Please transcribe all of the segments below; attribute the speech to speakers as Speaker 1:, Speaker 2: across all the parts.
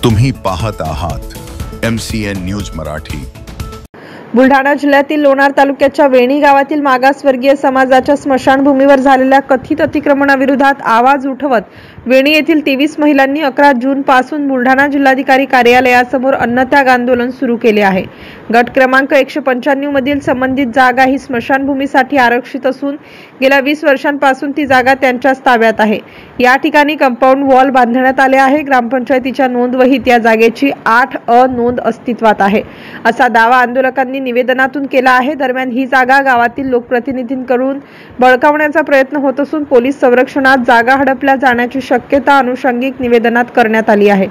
Speaker 1: तुम्ही पाहत आहात MCN न्यूज मराठी।
Speaker 2: बुलढाणा जिल्ह्यातील लोणार तालुक्याच्या वेणी गावातील मागासवर्गीय समाजाच्या स्मशानभूमीवर झालेल्या कथित अतिक्रमणाविरोधात आवाज उठवत वेणी येथील 23 महिलांनी 11 जून पासून बुलढाणा जिल्हाधिकारी कार्यालयासमोर अन्नत्याग आंदोलन सुरू केले आहे। गट क्रमांक 195 मधील संबंधित जागा ही स्मशानभूमीसाठी आरक्षित असून गेल्या 20 वर्षांपासून ती जागा त्यांच्याच ताब्यात आहे। या ठिकाणी कंपाऊंड वॉल बांधण्यात आले आहे। ग्रामपंचायतीच्या नोंदवहीत या जागेची 8 नोंद अस्तित्वात आहे असा दावा आंदोलकांनी निवेदनातून केला आहे। दरम्यान ही जागा गावातील लोकप्रतिनिधींकडून बळकावण्याचा प्रयत्न होत असून पोलीस संरक्षणात जागा हडपल्या जाण्याची शक्यता अनुषंगिक निवेदनात करण्यात आली आहे।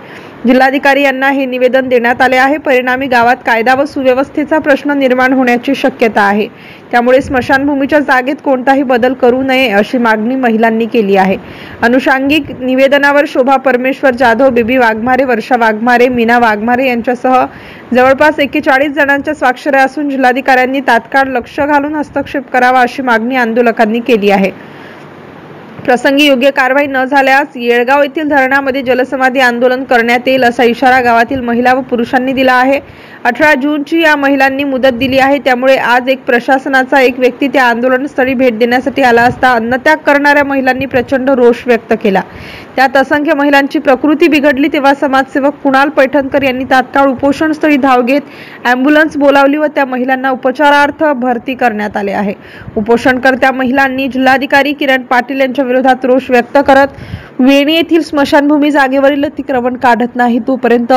Speaker 2: जिल्हाधिकारी यांना हे निवेदन देण्यात आले आहे। परिणामी गावात कायदा व सुव्यवस्थेचा प्रश्न निर्माण होण्याची शक्यता आहे। त्यामुळे स्मशानभूमीच्या जागेत कोणताही बदल करू नये अशी मागणी महिलांनी केली आहे। अनुषंगिक निवेदनावर शोभा परमेश्वर जाधव, बेबी वाघमारे, वर्षा वाघमारे, मीना वाघमारे यांच्यासह जवळपास 41 जणांच्या स्वाक्षऱ्या असून जिल्हाधिकाऱ्यांनी तात्काळ लक्ष घालून हस्तक्षेप करावा अशी मागणी आंदोलकांनी केली आहे। प्रसंगी योग्य कारवाई न झाल्यास येळगाव येथील धरणामध्ये जलसमाधी आंदोलन करण्यात येईल असा इशारा गावातील महिला व पुरुषांनी दिला आहे। 18 जूनची या महिलांनी मुदत दिली आहे। त्यामुळे आज प्रशासनाचा एक व्यक्ती त्या आंदोलनस्थळी भेट देण्यासाठी आला असता अन्नत्याग करणाऱ्या महिलांनी प्रचंड रोष व्यक्त केला। त्यात असंख्य महिलांची प्रकृती बिघडली। तेव्हा समाजसेवक कुणाल पैठणकर यांनी तात्काळ उपोषणस्थळी धाव घेत ॲम्ब्युलन्स बोलावली व त्या महिलांना उपचारार्थ भरती करण्यात आले आहे। उपोषणकर्त्या महिलांनी जिल्हाधिकारी किरण पाटील यांच्या विरोधात रोष व्यक्त करत वेणी येथील स्मशानभूमी जागेवरील अतिक्रमण काढत नाही तोपर्यंत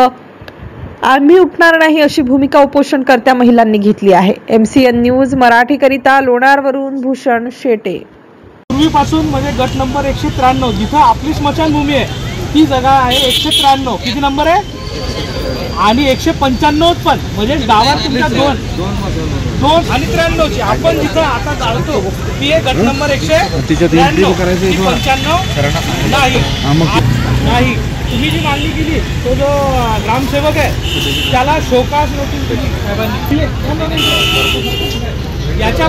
Speaker 2: आम्ही उठणार नाही अशी भूमिका उपोषणकर्त्या महिलांनी घेतली आहे। MCN न्यूज मराठी करिता लोणारवरून भूषण शेटे।
Speaker 3: पूर्वीपासून म्हणजे गट नंबर 193 जिथं आपली स्मशानभूमी आहे ती जागा आहे 193 किती नंबर आहे आणि 195 पण म्हणजे गावात तुमच्या दोन आणि 93 ची आपण जिथं आता जाळतो ती आहे गट नंबर 195 नाही। तुम्ही जी मागणी केली तो जो ग्रामसेवक आहे त्याला शोकास नोटीस दिली साहेबांनी याच्या